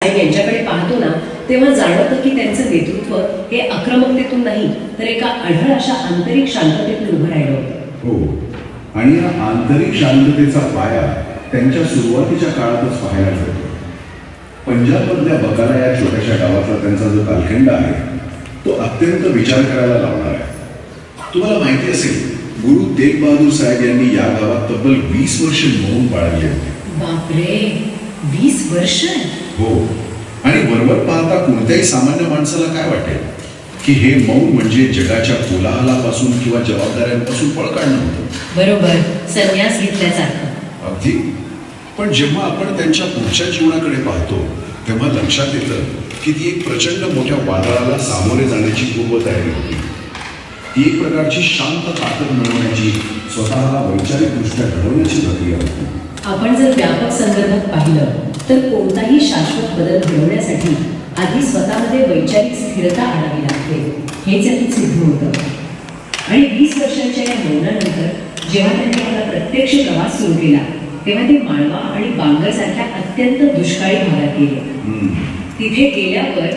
आणि यांच्याकडे पाहतो ना तेव्हा जाणवतं की त्यांचं नेतृत्व हे आक्रमकतेतून नाही तर एका अढळ अशा आंतरिक शांततेतून उभं राहिलं होतं. हो, आणि या आंतरिक शांततेचा पाया त्यांच्या सुरुवातीच्या काळातच पाहायला मिळतो. पंजाबमधल्या बकाला या छोट्याशा गावातला त्यांचा जो कालखंड आहे तो अत्यंत विचार करायला लावणार आहे. तुम्हाला माहिती असेल, गुरु तेग बहादूर साहेब यांनी या गावात तब्बल 20 वर्ष मौन पाळले होते. बापरे, 20 वर्ष? हो, आणि वरवर पाहता कोणत्याही सामान्य माणसाला काय वाटेल की हे मौन म्हणजे जगाच्या कोलाहलापासून किंवा जबाबदाऱ्यांपासून पळ काढणं होतं. बरोबर, संन्यास घेतल्यासारखं. अगदी. पण जेव्हा आपण त्यांच्या पुढच्या जीवनाकडे पाहतो तेव्हा लक्षात येतं की ती एक प्रचंड मोठ्या वादळाला सामोरे जाण्याची पूर्वतयारी होती. ती एक प्रकारची शांत ताकद मिळवण्याची, स्वतःला वैचारिकदृष्ट्या घडवण्याची प्रक्रिया होती. आपण जर व्यापक संदर्भात पाहिलं तर कोणताही शाश्वत बदल घडवण्यासाठी आधी स्वतःमध्ये वैचारिक स्थिरता आणावी लागते, हेच यातून सिद्ध होतं. आणि 20 वर्षांच्या या मौनानंतर जेव्हा त्यांनी आपला प्रत्यक्ष प्रवास सुरू केला तेव्हा ते माळवा आणि बांगर सारख्या अत्यंत दुष्काळी भागात गेले. तिथे गेल्यावर